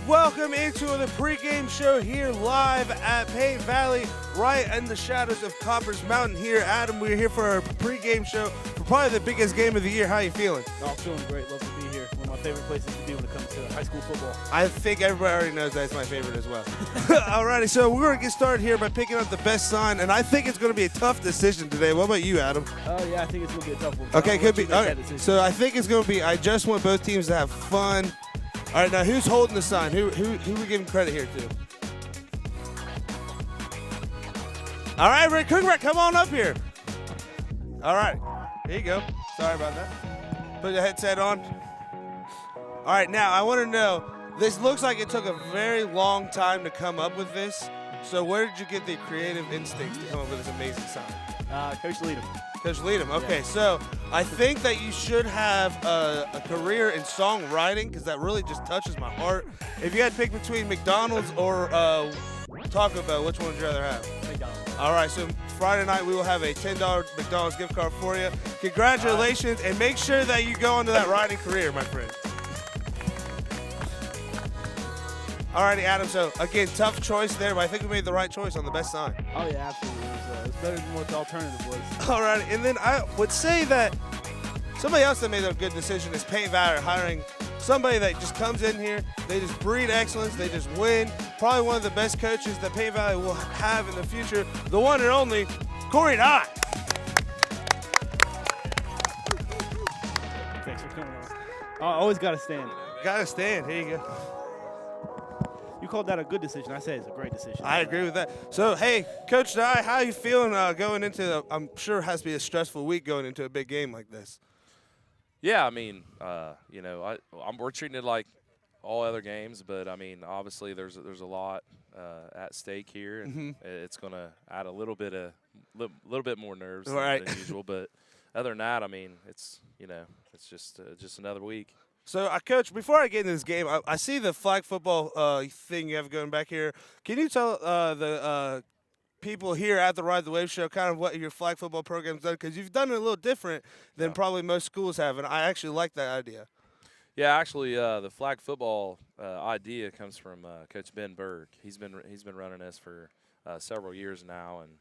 Welcome into the pregame show here live at Payton Valley, right in the shadows of Coppers Mountain here. Adam, we're here for our pregame show for probably the biggest game of the year. How are you feeling? No, I'm feeling great. Love to be here. One of my favorite places to be when it comes to high school football. I think everybody already knows that's my favorite as well. Alrighty, so we're going to get started here by picking up the best sign, and I think it's going to be a tough decision today. What about you, Adam? Yeah, I think it's going to be a tough one. Okay, could be. Okay. So I think it's going to be, I just want both teams to have fun. All right, now who's holding the sign? Who we giving credit here to? All right, Rick Cookrat, come on up here. All right, here you go. Sorry about that. Put the headset on. All right, now I want to know, this looks like it took a very long time to come up with this. So where did you get the creative instincts to come up with this amazing sign? Coach Leadham. Coach Leadham. Okay, Yeah. So I think that you should have a career in songwriting because that really just touches my heart. If you had to pick between McDonald's or Taco Bell, which one would you rather have? McDonald's. All right, so Friday night we will have a $10 McDonald's gift card for you. Congratulations, and make sure that you go into that writing career, my friend. All righty, Adam. So, again, tough choice there, but I think we made the right choice on the best sign. Oh, yeah, absolutely. It was better than what the alternative was. All right, and then I would say that somebody else that made a good decision is Payton Valley hiring somebody that just comes in here. They just breed excellence. They just win. Probably one of the best coaches that Payton Valley will have in the future. The one and only Corey Dye. Thanks for coming on. I always got to stand. Got to stand. Here you go. You called that a good decision. I say it's a great decision. I agree with that. So, hey, Coach Dye, how are you feeling going into, I'm sure it has to be a stressful week going into a big game like this? Yeah, I mean, we're treating it like all other games, but I mean, obviously there's a lot at stake here, and it's going to add a little bit more nerves than usual. But other than that, I mean, it's just another week. So, Coach, before I get into this game, I see the flag football thing you have going back here. Can you tell the people here at the Ride the Wave show kind of what your flag football program's done? Because you've done it a little different than probably most schools have, and I actually like that idea. Yeah, actually, the flag football idea comes from Coach Ben Berg. He's been running this for several years now, and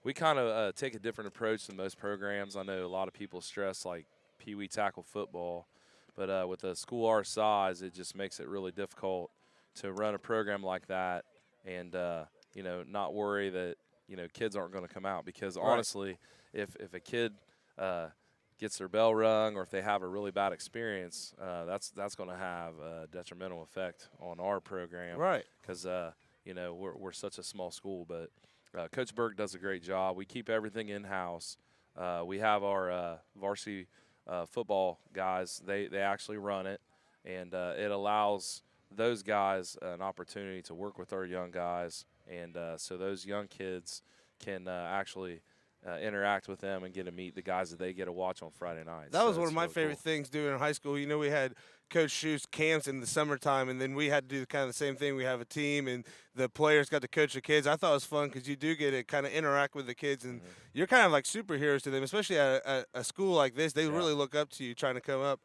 we kind of take a different approach than most programs. I know a lot of people stress like Pee Wee tackle football. But with a school our size, it just makes it really difficult to run a program like that and, not worry that, kids aren't going to come out. Because, honestly, if a kid gets their bell rung or if they have a really bad experience, that's going to have a detrimental effect on our program. Right. Because, we're such a small school. But Coach Berg does a great job. We keep everything in-house. We have our varsity football guys, they actually run it, and it allows those guys an opportunity to work with our young guys, and so those young kids can actually interact with them and get to meet the guys that they get to watch on Friday nights. That was one of my favorite things doing in high school. We had Coach Shoes camps in the summertime, and then we had to do kind of the same thing. We have a team, and the players got to coach the kids. I thought it was fun because you do get to kind of interact with the kids, and you're kind of like superheroes to them, especially at a school like this. They really look up to you trying to come up.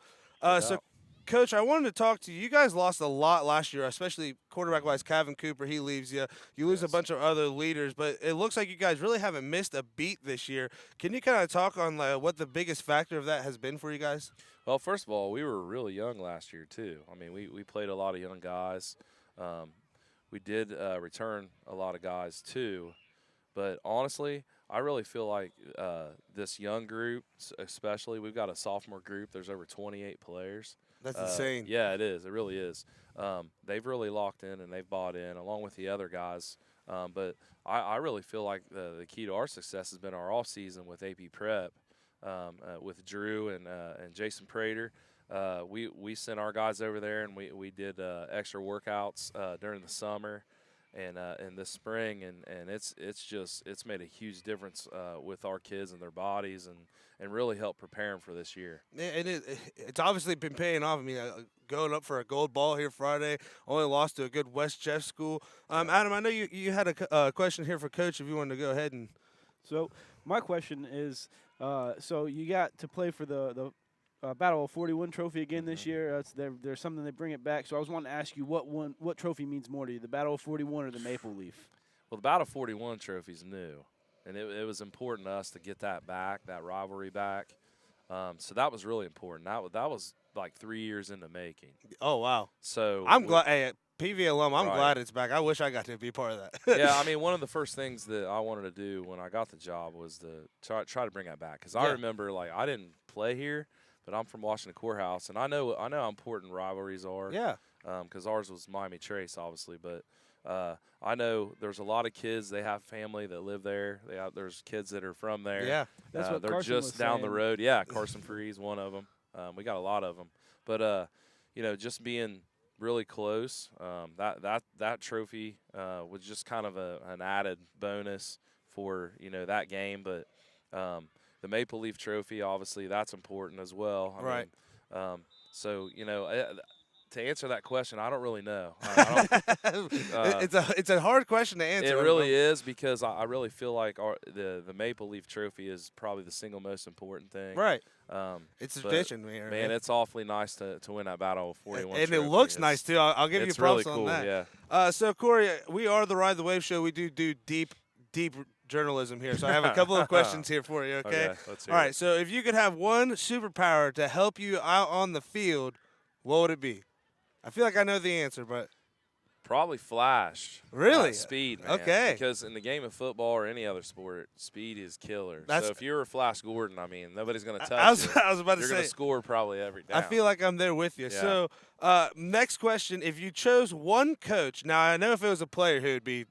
So, Coach, I wanted to talk to you. You guys lost a lot last year, especially quarterback-wise. Calvin Cooper, he leaves you. You lose a bunch of other leaders, but it looks like you guys really haven't missed a beat this year. Can you kind of talk on what the biggest factor of that has been for you guys? Well, first of all, we were really young last year too. I mean, we played a lot of young guys. We did return a lot of guys too, but honestly, I really feel like this young group, especially, we've got a sophomore group. There's over 28 players. That's insane. Yeah, it is. It really is. They've really locked in and they've bought in along with the other guys. But I really feel like the key to our success has been our off season with AP Prep, with Drew and Jason Prater. We sent our guys over there and we did extra workouts during the summer and this spring, and it's made a huge difference with our kids and their bodies and really helped prepare them for this year. And it's obviously been paying off. I mean, going up for a gold ball here Friday, only lost to a good West Jeff school. Adam, I know you had a question here for Coach if you wanted to go ahead and. So my question is, so you got to play for the Battle of 41 trophy again this year. There's something they bring it back. So I was wanting to ask you what trophy means more to you, the Battle of 41 or the Maple Leaf? Well, the Battle of 41 trophy is new, and it was important to us to get that back, that rivalry back. So that was really important. That was like 3 years in the making. Oh, wow. So I'm glad. Hey, PV alum, I'm Right. glad it's back. I wish I got to be part of that. Yeah, I mean, one of the first things that I wanted to do when I got the job was to try to bring that back. Because I remember, like, I didn't play here, but I'm from Washington Courthouse, and I know how important rivalries are. Yeah. Because ours was Miami Trace, obviously, but I know there's a lot of kids. They have family that live there. There's kids that are from there. Yeah. That's what they're Carson just was down the saying. road. Yeah, Carson Free's one of them. We got a lot of them, but just being really close. That trophy was just kind of an added bonus for that game. But the Maple Leaf Trophy, obviously, that's important as well. I mean, so to answer that question, I don't really know. It's a hard question to answer. It really is, because I really feel like the Maple Leaf Trophy is probably the single most important thing. Right. It's a tradition, man. Man, it's awfully nice to win that Battle of 41 and trophy. it looks nice, too. I'll give you props really cool, on that. Yeah. So, Corey, we are the Ride the Wave show. We do deep journalism here. So I have a couple of questions here for you, okay? Let's hear All right, it. so if you could have one superpower to help you out on the field, what would it be? I feel like I know the answer, but Probably Flash. Really? Speed, man. Okay. Because in the game of football or any other sport, speed is killer. That's- So if you're a Flash Gordon, I mean, nobody's going to touch I was you. about to You're say. going to score probably every down. I feel like I'm there with you. Yeah. So, next question: if you chose one coach, now I know if it was a player, who would be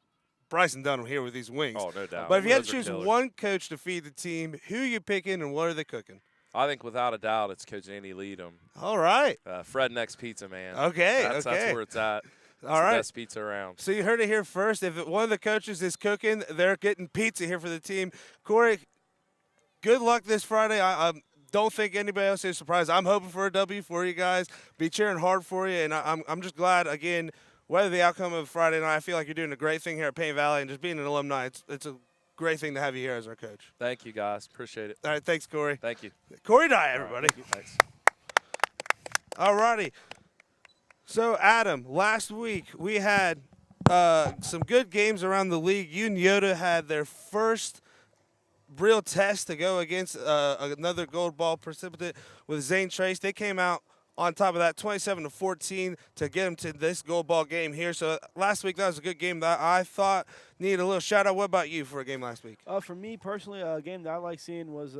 Bryson Dunham here with these wings. Oh, no doubt. But if you had to Those are choose killer. one coach to feed the team, who you picking and what are they cooking? I think without a doubt it's Coach Andy Leadham. All right. Fred Next Pizza, man. Okay. That's where it's at. It's All right. the best pizza around. So you heard it here first. If one of the coaches is cooking, they're getting pizza here for the team. Corey, good luck this Friday. I don't think anybody else is surprised. I'm hoping for a W for you guys. Be cheering hard for you, and I'm just glad, again, whether the outcome of Friday night, I feel like you're doing a great thing here at Payne Valley, and just being an alumni, it's a great thing to have you here as our coach. Thank you, guys. Appreciate it. All right, thanks, Corey. Thank you. Corey Dye, everybody. Thanks. All righty. So, Adam, last week we had some good games around the league. You and Yoda had their first real test to go against another gold ball precipitate with Zane Trace. They came out on top of that 27-14 to get them to this gold ball game here. So last week that was a good game that I thought needed a little shout out. What about you for a game last week? For me personally, a game that I like seeing was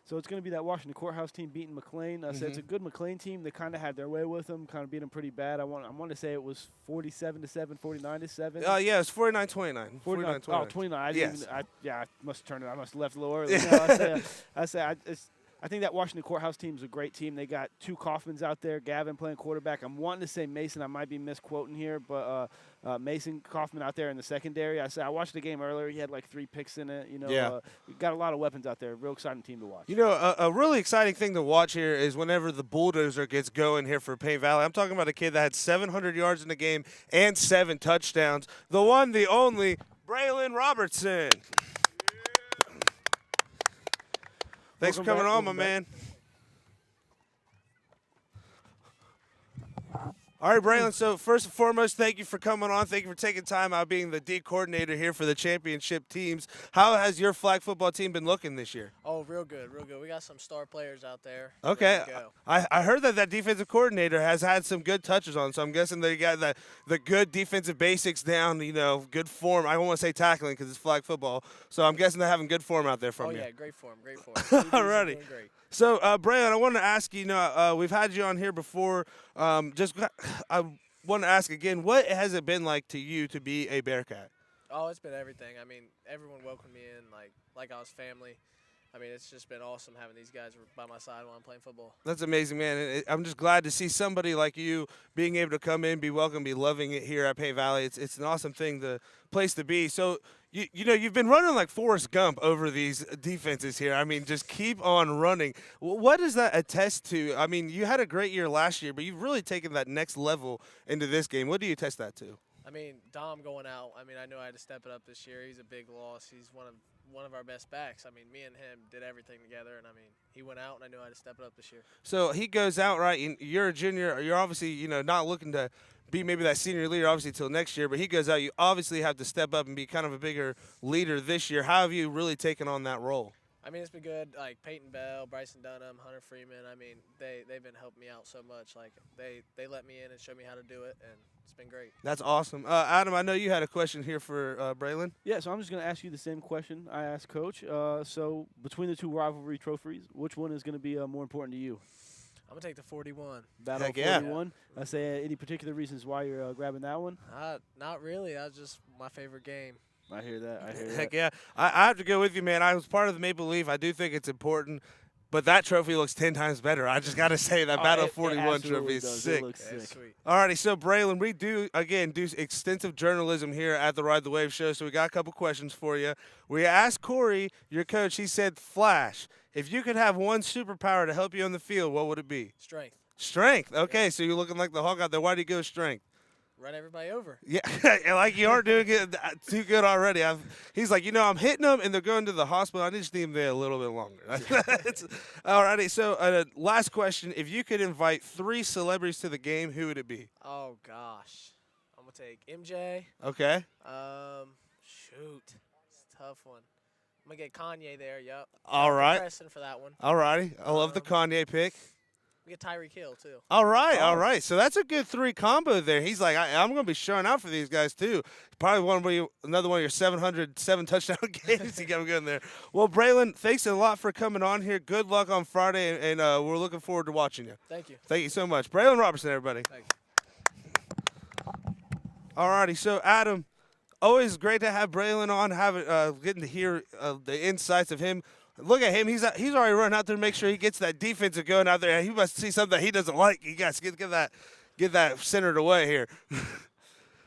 so it's going to be that Washington Courthouse team beating McLean. So it's a good McLean team. They kind of had their way with them, kind of beat them pretty bad. I want to say it was 47-7, 49-7. Yeah, it's 49-29. 49. Oh, 29. I didn't Yes. I must have turned it. I must have left a little early. I think that Washington Courthouse team is a great team. They got two Kaufmans out there. Gavin playing quarterback. I'm wanting to say Mason. I might be misquoting here, but Mason Kaufman out there in the secondary. I watched the game earlier. He had like 3 picks in it. We got a lot of weapons out there. Real exciting team to watch. You know, a really exciting thing to watch here is whenever the bulldozer gets going here for Payne Valley. I'm talking about a kid that had 700 yards in the game and 7 touchdowns. The one, the only, Brayan Robertson. Thanks for coming on, my man. All right, Braylon, so first and foremost, thank you for coming on. Thank you for taking time out being the D coordinator here for the championship teams. How has your flag football team been looking this year? Oh, real good, real good. We got some star players out there. Okay. Ready to go. I heard that defensive coordinator has had some good touches on, so I'm guessing they got the good defensive basics down, good form. I don't want to say tackling because it's flag football, so I'm guessing they're having good form out there from you. Oh, yeah, great form, great form. All righty. Doing great. So, Brayan, I want to ask you, we've had you on here before. I want to ask again, what has it been like to you to be a Bearcat? Oh, it's been everything. I mean, everyone welcomed me in like I was family. I mean, it's just been awesome having these guys by my side while I'm playing football. That's amazing, man. And I'm just glad to see somebody like you being able to come in, be welcome, be loving it here at Payne Valley. It's an awesome thing, the place to be. So, you've been running like Forrest Gump over these defenses here. I mean, just keep on running. What does that attest to? I mean, you had a great year last year, but you've really taken that next level into this game. What do you attest that to? I mean, Dom going out. I mean, I knew I had to step it up this year. He's a big loss. He's one of our best backs. I mean, me and him did everything together, and I mean, he went out, and I knew I had to step it up this year. So he goes out, right? And you're a junior. You're obviously, not looking to be maybe that senior leader, obviously, till next year. But he goes out. You obviously have to step up and be kind of a bigger leader this year. How have you really taken on that role? I mean, it's been good. Like Peyton Bell, Bryson Dunham, Hunter Freeman. I mean, they've been helping me out so much. Like they let me in and showed me how to do it, and it's been great. That's awesome. Adam, I know you had a question here for Braylon. Yeah, so I'm just going to ask you the same question I asked Coach. So between the two rivalry trophies, which one is going to be more important to you? I'm going to take the 41. Battle Heck yeah. 41. I say any particular reasons why you're grabbing that one? Not really. That was just my favorite game. I hear that. Heck yeah. I have to go with you, man. I was part of the Maple Leaf. I do think it's important. But that trophy looks 10 times better. I just got to say that Battle 41 trophy is sick. It looks sick. Sweet. Alrighty, so Braylon, we do extensive journalism here at the Ride the Wave show, so we got a couple questions for you. We asked Corey, your coach, he said Flash. If you could have one superpower to help you on the field, what would it be? Strength. Strength. Okay, so you're looking like the Hulk out there. Why do you go strength? Run everybody over. Yeah, like you aren't doing it too good already. He's like, I'm hitting them, and they're going to the hospital. I just need them there a little bit longer. Alrighty, so last question. If you could invite 3 celebrities to the game, who would it be? Oh, gosh. I'm going to take MJ. Okay. Shoot. It's a tough one. I'm going to get Kanye there, yep. All right. Pressing for that one. Alrighty. I love the Kanye pick. We get Tyreek Hill, too. All right. So that's a good 3 combo there. He's like, I'm going to be showing out for these guys, too. Probably another one of your 707 touchdown games. You got good there. Well, Braylon, thanks a lot for coming on here. Good luck on Friday, and we're looking forward to watching you. Thank you. Thank you so much. Brayan Robertson, everybody. Thank you. All righty. So, Adam, always great to have Braylon on, getting to hear the insights of him. Look at him. He's already running out there to make sure he gets that defensive going out there. He must see something that he doesn't like. You guys get that centered away here.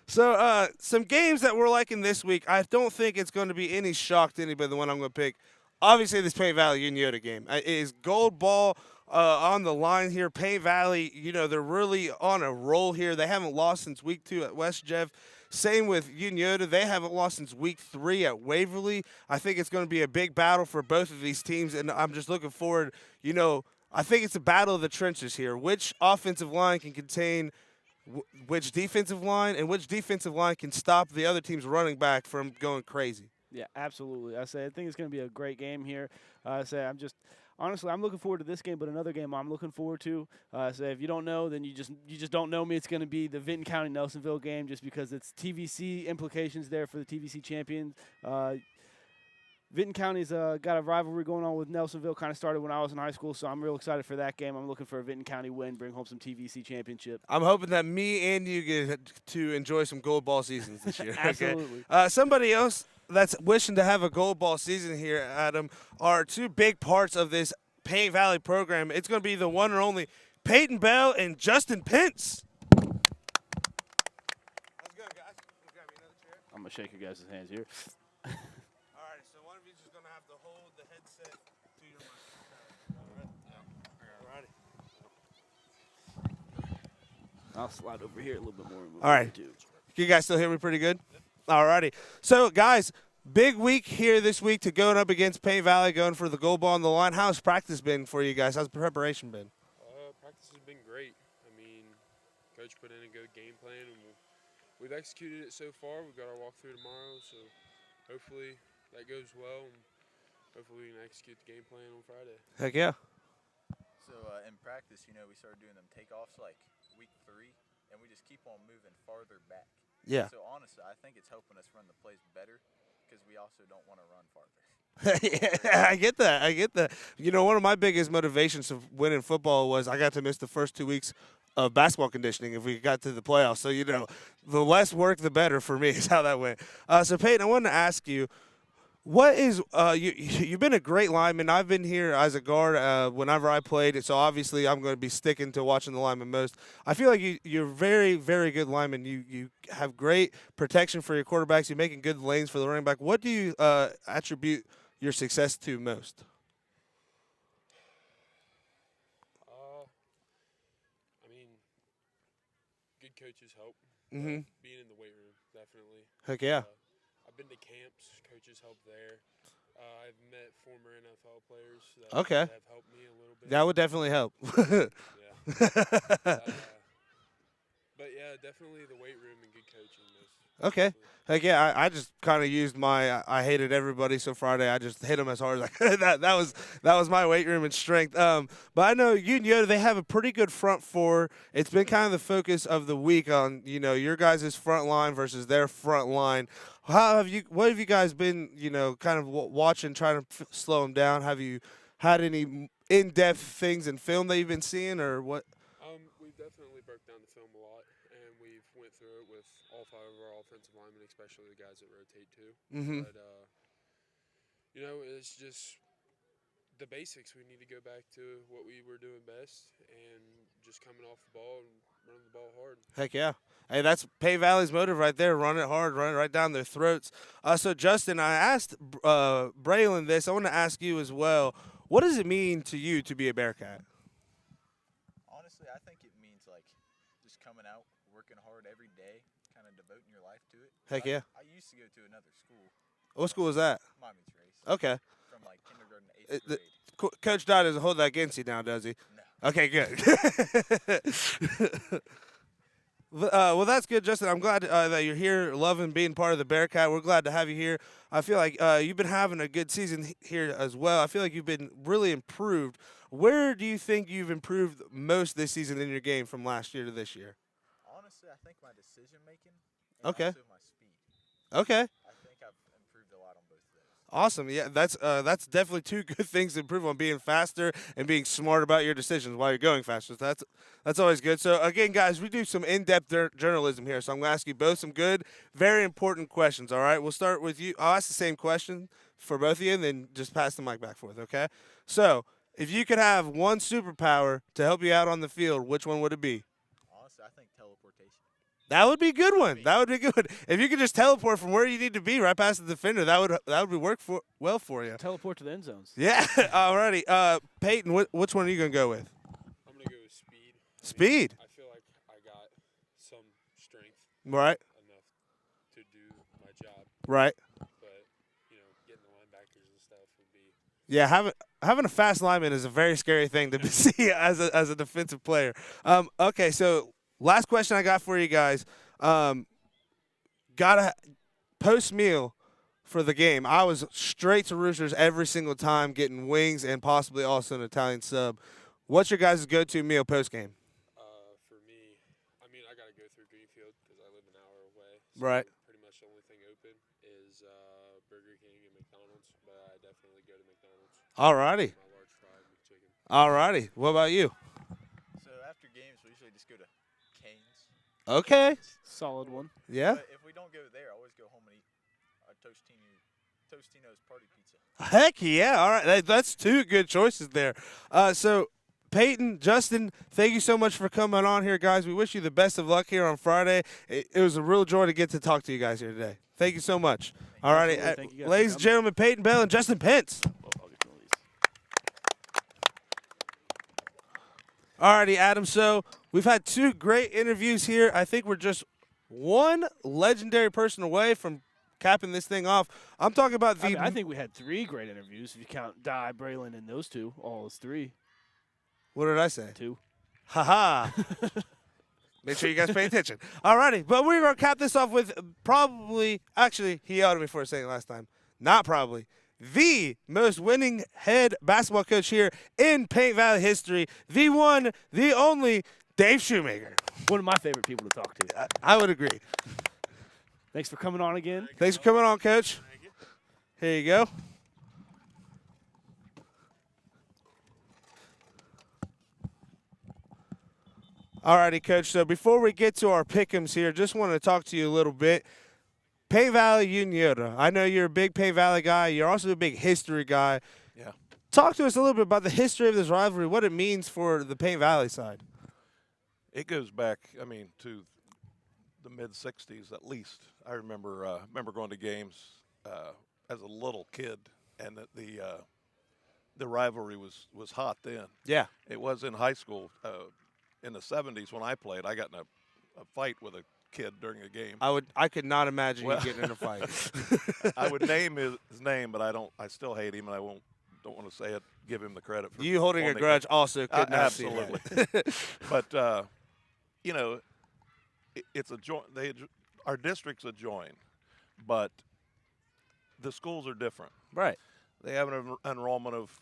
So some games that we're liking this week, I don't think it's going to be any shock to anybody, the one I'm going to pick. Obviously, this Payne Valley Unioda game. It is gold ball on the line here. Payne Valley, they're really on a roll here. They haven't lost since week 2 at West Jeff. Same with Unioda. They haven't lost since week 3 at Waverly. I think it's going to be a big battle for both of these teams, and I'm just looking forward. I think it's a battle of the trenches here. Which offensive line can contain which defensive line, and which defensive line can stop the other team's running back from going crazy? Yeah, absolutely. I think it's going to be a great game here. Honestly, I'm looking forward to this game, but another game I'm looking forward to. If you don't know, then you just don't know me. It's going to be the Vinton County Nelsonville game, just because it's TVC implications there for the TVC champions. Vinton County's got a rivalry going on with Nelsonville. Kind of started when I was in high school, so I'm real excited for that game. I'm looking for a Vinton County win, bring home some TVC championship. I'm hoping that me and you get to enjoy some gold ball seasons this year. Absolutely. Okay? Somebody else that's wishing to have a gold ball season here, Adam, are 2 big parts of this Payne Valley program. It's going to be the one and only Payton Bell and Justin Pence. How's it going, guys? Grab me another chair. I'm going to shake your guys' hands here. All right, so one of you is just going to have to hold the headset to your mic. All right. I'll slide over here a little bit more. All right. Can you guys still hear me pretty good? All righty. So, guys, big week here this week to going up against Payne Valley, going for the gold ball on the line. How's practice been for you guys? How's the preparation been? Practice has been great. I mean, Coach put in a good game plan, and we've executed it so far. We've got our walkthrough tomorrow, so hopefully that goes well, and hopefully we can execute the game plan on Friday. Heck yeah. So in practice, we started doing them takeoffs like week 3, and we just keep on moving farther back. Yeah. So honestly, I think it's helping us run the plays better because we also don't want to run farther. Yeah, I get that. One of my biggest motivations of winning football was I got to miss the first 2 weeks of basketball conditioning if we got to the playoffs. So, the less work, the better for me is how that went. So, Peyton, I wanted to ask you, what is you've been a great lineman. I've been here as a guard whenever I played, so obviously I'm going to be sticking to watching the lineman most. I feel like you're very, very good lineman. You have great protection for your quarterbacks. You're making good lanes for the running back. What do you attribute your success to most? Good coaches help. Mm-hmm. Being in the weight room. Heck yeah. I've been to camps. Coaches help there. I've met former NFL players that Okay. have helped me a little bit. That would definitely help. Yeah. But yeah, definitely the weight room and good coaching. Okay. Definitely. Heck yeah, I just kind of used my I hated everybody, so Friday I just hit them as hard as I could. That was my weight room and strength. But I know you and Yoda, they have a pretty good front four. It's been kind of the focus of the week on your guys' front line versus their front line. What have you guys been kind of watching, trying to slow them down? Have you had any in-depth things in film that you've been seeing, or what? We've definitely broke down the film a lot, and we've went through it with all 5 of our offensive linemen, especially the guys that rotate too. Mm-hmm. But it's just the basics. We need to go back to what we were doing best, and just coming off the ball and running the ball hard. Heck yeah. Hey, that's Pay Valley's motive right there. Run it hard, run it right down their throats. So, Justin, I asked Brayan this. I want to ask you as well. What does it mean to you to be a Bearcat? Honestly, I think it means like just coming out, working hard every day, kind of devoting your life to it. Heck yeah. I used to go to another school. What school was that? Miami's race. Okay. From like kindergarten to 8th grade. Coach Dodd doesn't hold that against you now, does he? No. Okay, good. Well, that's good, Justin. I'm glad that you're here, loving being part of the Bearcat. We're glad to have you here. I feel like you've been having a good season here as well. I feel like you've been really improved. Where do you think you've improved most this season in your game from last year to this year? Honestly, I think my decision making and Okay. also my speed. Okay. I think I've improved a lot on both of those. Awesome. Yeah, that's definitely two good things to improve on: being faster and being smart about your decisions while you're going faster. So that's always good. So again, guys, we do some in-depth journalism here. So I'm going to ask you both some good, very important questions. All right. We'll start with you. I'll ask the same question for both of you, and then just pass the mic back forth. Okay. So if you could have one superpower to help you out on the field, which one would it be? Honestly, I think teleportation. That would be a good one. That would be good. If you could just teleport from where you need to be right past the defender, that would work well for you. Teleport to the end zones. Yeah. Alrighty. Payton, which one are you gonna go with? I'm going to go with speed. Speed. I feel like I got some strength Right. enough to do my job, Right. but getting the linebackers and stuff would be. Yeah. Having a fast lineman is a very scary thing to see as a defensive player. Okay. So last question I got for you guys. Gotta post meal for the game. I was straight to Roosters every single time, getting wings and possibly also an Italian sub. What's your guys' go-to meal post game? For me, I mean, I got to go through Greenfield because I live an hour away. So Right. Pretty much the only thing open is Burger King and McDonald's, but I definitely go to McDonald's. Alrighty. My large fried McChicken. Alrighty. What about you? So after games, we usually just go to Cane's. Okay. Solid one. Yeah. But if we don't go there, I always go home and eat a Tostino's party pizza. Heck yeah. All right. That's two good choices there. So, Payton, Justin, thank you so much for coming on here, guys. We wish you the best of luck here on Friday. It was a real joy to get to talk to you guys here today. Thank you so much. All righty. Thank you guys for Ladies and coming. gentlemen, Payton Bell and Justin Pence. I'll get one of these. All righty, Adam. So, we've had two great interviews here. I think we're just one legendary person away from capping this thing off. I'm talking about the. I think we had 3 great interviews if you count Di, Brayan, and those 2. All is 3. What did I say? 2. Ha-ha. Make sure you guys pay attention. All righty. But we're going to cap this off with probably, actually, he yelled at me for a second last time. Not probably. The most winning head basketball coach here in Paint Valley history. The one, the only, Dave Shoemaker. One of my favorite people to talk to. I would agree. Thanks for coming on again. Thanks for coming on, Coach. Here you go. All righty, Coach. So before we get to our pick'ems here, just want to talk to you a little bit. Pay Valley Uniota. I know you're a big Pay Valley guy. You're also a big history guy. Yeah. Talk to us a little bit about the history of this rivalry, what it means for the Pay Valley side. It goes back, to the mid-'60s at least. I remember going to games as a little kid, and the rivalry was hot then. Yeah. It was in high school. In the '70s when I played, I got in a fight with a kid during a game. I could not imagine you getting in a fight. I would name his name, but I still hate him, and don't want to say it. Give him the credit for You holding a grudge also could not see absolutely. that. But it's a joint. Our districts adjoin, but the schools are different. Right. They have an enrollment of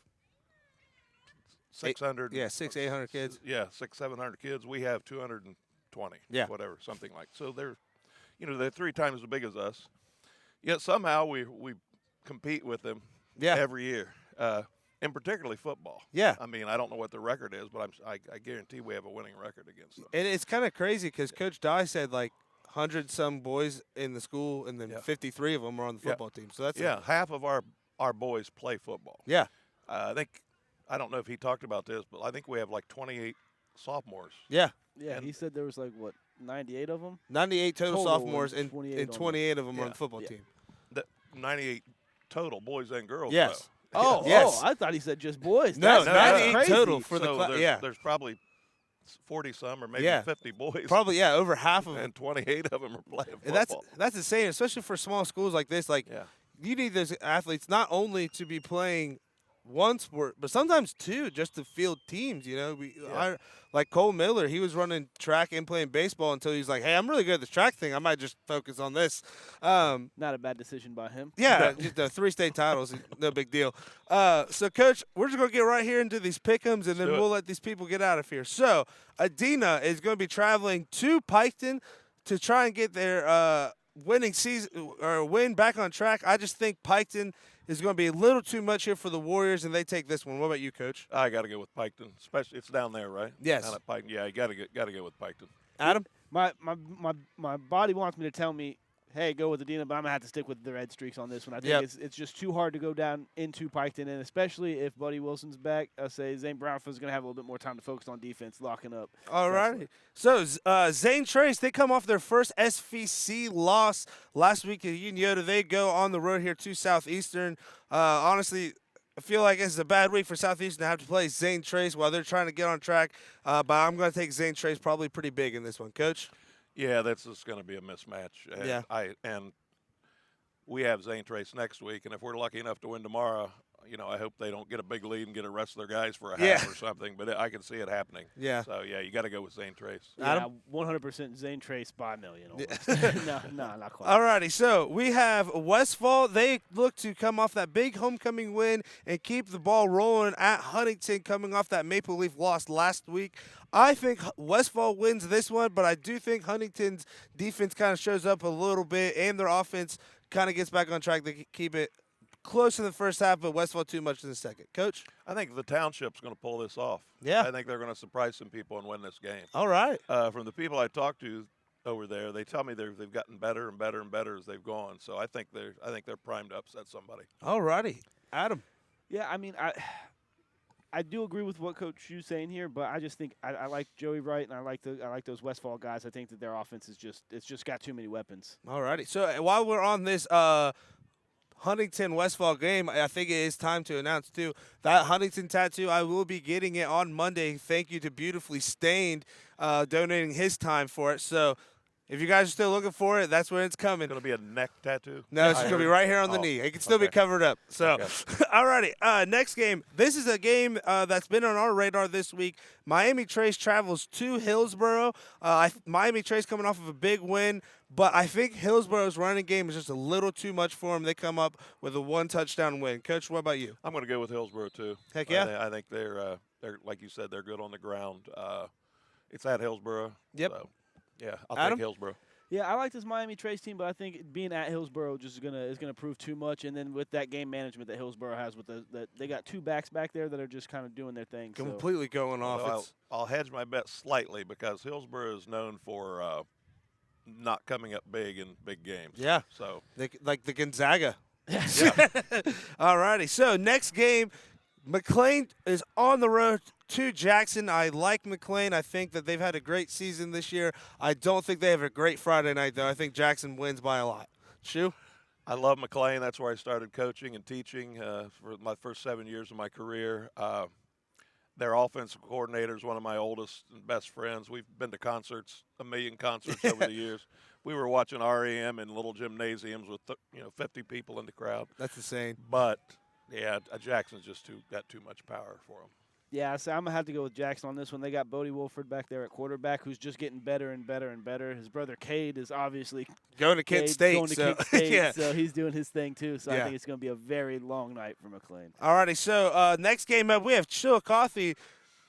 600. 800 kids. Yeah, 700 kids. We have 220. Yeah. Whatever, something like. So they're 3 times as big as us. Yet somehow we compete with them every year. And particularly football. Yeah. I mean, I don't know what the record is, but I guarantee we have a winning record against them. And it's kind of crazy because Coach Dye said 100-some boys in the school, and then 53 of them are on the football team. So that's half of our boys play football. Yeah. I don't know if he talked about this, but I think we have 28 sophomores. Yeah. Yeah, he said there was 98 of them? 98 total sophomores, and and 28 of them are on the football team. 98 total, boys and girls. Yes. Oh, yes. I thought he said just boys. No, That's 98 crazy. total for the class. There's probably 40-some or maybe 50 boys. Probably, over half of them. And 28 of them are playing And football. that's insane, especially for small schools like this. You need those athletes not only to be playing one sport, but sometimes two, just to field teams. Like Cole Miller, he was running track and playing baseball until he's like, hey, I'm really good at this track thing. I might just focus on this. Not a bad decision by him. Yeah, just the 3 state titles, no big deal. So, Coach, we're just going to get right here into these pick'ems, and then we'll let these people get out of here. So, Adina is going to be traveling to Piketon to try and get their winning season or win back on track. I just think Piketon is going to be a little too much here for the Warriors, and they take this one. What about you, Coach? I got to go with Piketon, especially it's down there, right? Yes. Down at Piketon. Yeah, you got to go with Piketon. Adam? My body wants me to tell me, hey, go with Adina, but I'm going to have to stick with the Red Streaks on this one. I think it's just too hard to go down into Piketon, and especially if Buddy Wilson's back, I say Zane Brownfield's going to have a little bit more time to focus on defense, locking up. All right. So, Zane Trace, they come off their first SVC loss last week at Unioto. They go on the road here to Southeastern. Honestly, I feel like it's a bad week for Southeastern to have to play Zane Trace while they're trying to get on track. But I'm going to take Zane Trace probably pretty big in this one. Coach? Yeah, that's just going to be a mismatch. And we have Zane Trace next week, and if we're lucky enough to win tomorrow, I hope they don't get a big lead and get the rest of their guys for a half or something. But I can see it happening. Yeah. So you got to go with Zane Trace. Yeah, 100% Zane Trace by a million. No, not quite. All righty. So we have Westfall. They look to come off that big homecoming win and keep the ball rolling at Huntington, coming off that Maple Leaf loss last week. I think Westfall wins this one, but I do think Huntington's defense kind of shows up a little bit, and their offense kind of gets back on track. They keep it close in the first half, but Westfall too much in the second. Coach? I think the Township's going to pull this off. Yeah. I think they're going to surprise some people and win this game. All right. From the people I talked to over there, they tell me they've gotten better and better and better as they've gone. So I think they're primed to upset somebody. All righty. Adam? Yeah, I mean, I do agree with what Coach Shu's saying here, but I just think I like Joey Wright and I like those Westfall guys. I think that their offense is just got too many weapons. All righty. So while we're on this Huntington Westfall game, I think it is time to announce too that Huntington tattoo. I will be getting it on Monday. Thank you to Beautifully Stained, donating his time for it. So if you guys are still looking for it, that's when it's coming. Going to be a neck tattoo? No, it's going to be right here on the knee. It can still be covered up. So, all righty. Next game. This is a game that's been on our radar this week. Miami Trace travels to Hillsboro. Miami Trace coming off of a big win, but I think Hillsboro's running game is just a little too much for them. They come up with a 1-touchdown win. Coach, what about you? I'm going to go with Hillsboro too. Heck yeah. I think they're like you said, they're good on the ground. It's at Hillsboro. Yep. So. Yeah, I'll Adam? take Hillsboro. Yeah, I like this Miami Trace team, but I think being at Hillsboro is gonna prove too much. And then with that game management that Hillsboro has, with they got 2 backs back there that are just kind of doing their thing. Completely going off. Well, I'll hedge my bet slightly because Hillsboro is known for not coming up big in big games. Yeah. So like the Gonzaga. yeah. All righty. So next game, McLean is on the road to Jackson. I like McLean. I think that they've had a great season this year. I don't think they have a great Friday night, though. I think Jackson wins by a lot. Shu? I love McLean. That's where I started coaching and teaching for my first 7 years of my career. their offensive coordinator is one of my oldest and best friends. We've been to concerts, a million concerts over the years. We were watching REM in little gymnasiums with 50 people in the crowd. That's insane. But yeah, Jackson's just got too much power for him. Yeah, so I'm going to have to go with Jackson on this one. They got Bodie Wolford back there at quarterback, who's just getting better and better and better. His brother Cade is obviously going to Kent State. Yeah. So he's doing his thing too. So I think it's going to be a very long night for McLean. All righty, so next game up, we have Chillicothe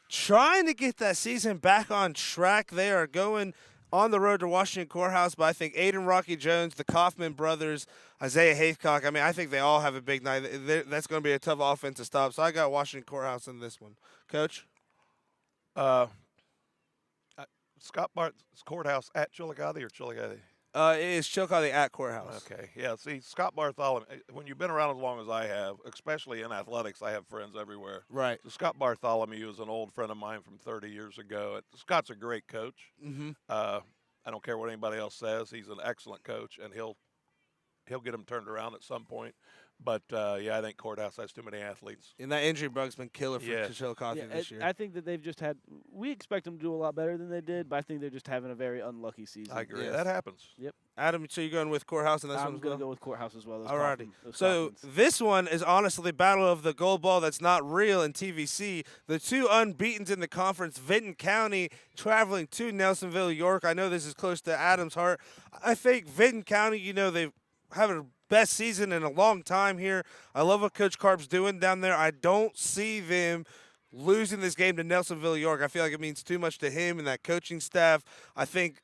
trying to get that season back on track. They are going on the road to Washington Courthouse, but I think Aiden Rocky Jones, the Kaufman brothers, Isaiah Haithcock, I think they all have a big night. That's going to be a tough offense to stop. So I got Washington Courthouse in this one. Coach? Scott Bart's Courthouse at Chillicothe or Chillicothe? It is Chillicothe at Courthouse. Okay, yeah. See, Scott Bartholomew, when you've been around as long as I have, especially in athletics, I have friends everywhere. Right. So Scott Bartholomew is an old friend of mine from 30 years ago. Scott's a great coach. Mm-hmm. I don't care what anybody else says. He's an excellent coach, and he'll get them turned around at some point. But, I think Courthouse has too many athletes. And that injury bug's been killer for Chillicothe this year. I think that they've just had – we expect them to do a lot better than they did, but I think they're just having a very unlucky season. I agree. Yes. That happens. Yep. Adam, so you're going with Courthouse in this one I'm as going well? to go with Courthouse as well. All righty. So Kaufmans. this one is honestly battle of the gold ball that's not real in TVC. The two unbeatens in the conference, Vinton County traveling to Nelsonville, York. I know this is close to Adam's heart. I think Vinton County, they've having a best season in a long time here. I love what Coach Carp's doing down there. I don't see them losing this game to Nelsonville, York. I feel like it means too much to him and that coaching staff. I think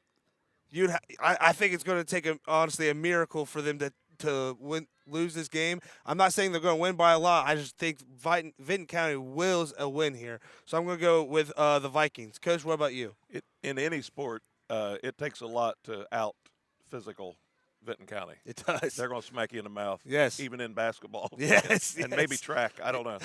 I think it's going to take honestly a miracle for them to lose this game. I'm not saying they're going to win by a lot. I just think Vinton County wills a win here. So I'm going to go with the Vikings. Coach, what about you? In any sport, it takes a lot to out physical Vinton County. It does. They're going to smack you in the mouth. Yes. Even in basketball. Yes. And maybe track. I don't know.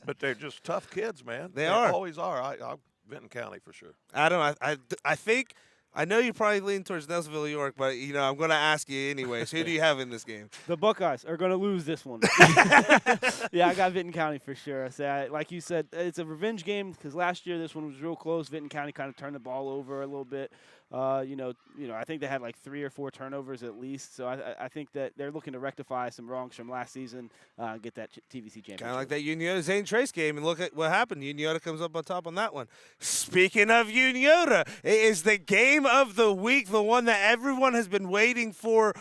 But they're just tough kids, man. They are. Always are. I'll Vinton County for sure. Adam, I think I know you probably lean towards Nelsonville, York, but I'm going to ask you anyways. Who do you have in this game? The Buckeyes are going to lose this one. Yeah, I got Vinton County for sure. Like you said, it's a revenge game because last year this one was real close. Vinton County kind of turned the ball over a little bit. I think they had like 3 or 4 turnovers at least. So I think that they're looking to rectify some wrongs from last season, get that TVC championship. Kind of like that Uniota Zane Trace game, and look at what happened. Uniota comes up on top on that one. Speaking of Uniota, it is the game of the week, the one that everyone has been waiting for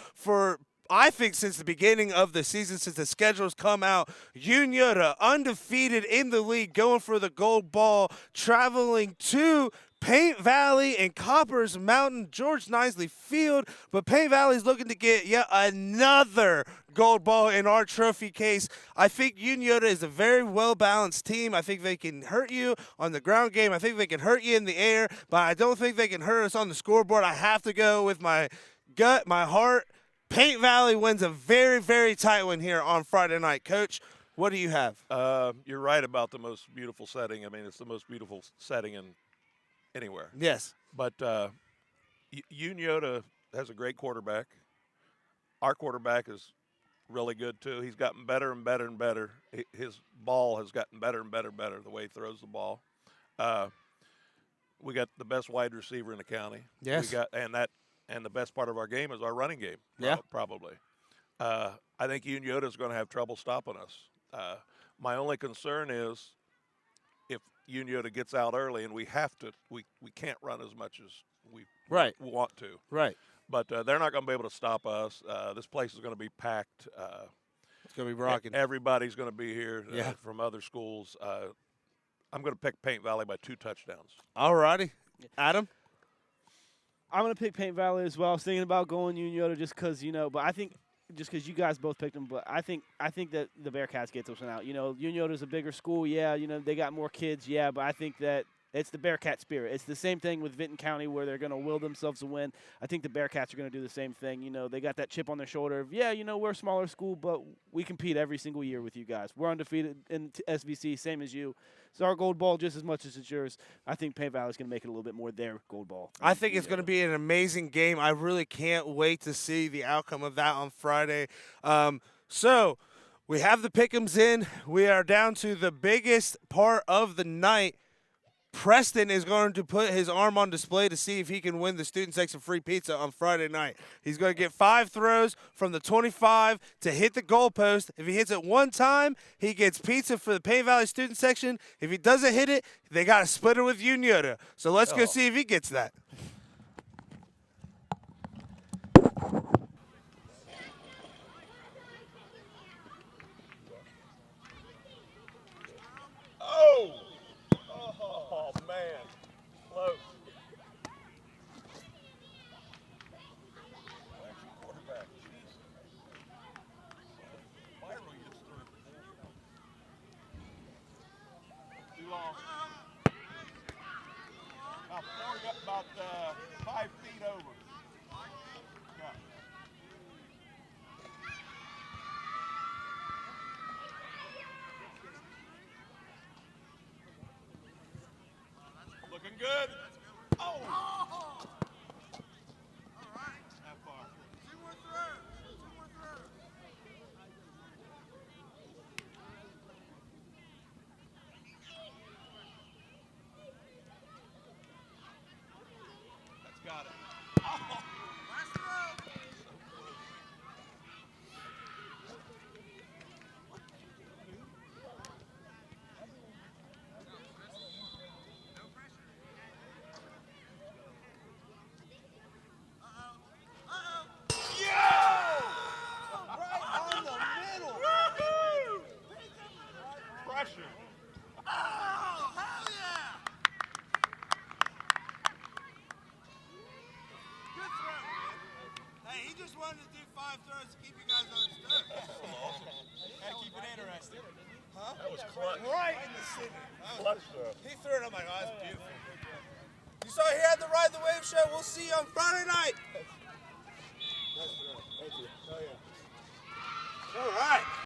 I think since the beginning of the season, since the schedules come out. Uniota, undefeated in the league, going for the gold ball, traveling to Paint Valley and Coppers Mountain, George Nisley Field, but Paint Valley's looking to get yet another gold ball in our trophy case. I think Uniota is a very well-balanced team. I think they can hurt you on the ground game. I think they can hurt you in the air, but I don't think they can hurt us on the scoreboard. I have to go with my gut, my heart. Paint Valley wins a very, very tight one here on Friday night. Coach, what do you have? You're right about the most beautiful setting. I mean, it's the most beautiful setting in anywhere. Yes. But Uniota has a great quarterback. Our quarterback is really good, too. He's gotten better and better and better. His ball has gotten better and better and better, the way he throws the ball. We got the best wide receiver in the county. Yes. And the best part of our game is our running game. Yeah. Probably. I think Uniota is going to have trouble stopping us. My only concern is if Uniota gets out early and we can't run as much as we want to. Right. But they're not going to be able to stop us. This place is going to be packed. It's going to be rocking. Everybody's going to be here Yeah. from other schools. I'm going to pick Paint Valley by 2 touchdowns. All righty. Adam? I'm going to pick Paint Valley as well. I was thinking about going Uniota just because, but I think just because you guys both picked them, but I think that the Bearcats get this one out. Uniota's a bigger school, yeah. They got more kids, yeah. But I think that it's the Bearcat spirit. It's the same thing with Vinton County where they're going to will themselves to win. I think the Bearcats are going to do the same thing. They got that chip on their shoulder of, we're a smaller school, but we compete every single year with you guys. We're undefeated in SVC, same as you. It's our gold ball just as much as it's yours. I think Paint Valley's going to make it a little bit more their gold ball. I think it's going to be an amazing game. I really can't wait to see the outcome of that on Friday. So We have the pick'ems in. We are down to the biggest part of the night. Preston is going to put his arm on display to see if he can win the student section free pizza on Friday night. He's going to get 5 throws from the 25 to hit the goalpost. If he hits it one time, he gets pizza for the Payne Valley student section. If he doesn't hit it, they got to split it with Unioda. So let's go see if he gets that. Oh, man. Close. Quarterback. Too long. About 5 feet over. Yeah. Looking good. Oh! All right. That far. 2 more throws. 2 more throws. That's got it. Oh! Last throw. Pressure. Oh, hell yeah! Good throw, man. Hey, he just wanted to do 5 throws to keep you guys on his toes. Awesome. Gotta keep it interesting. Huh? That was clutch. Right in the center. Clutch throw. He threw it, I'm like, oh, that's beautiful. You saw here at the Ride the Wave show. We'll see you on Friday night. Nice throw. Thank you. Oh, yeah. All right.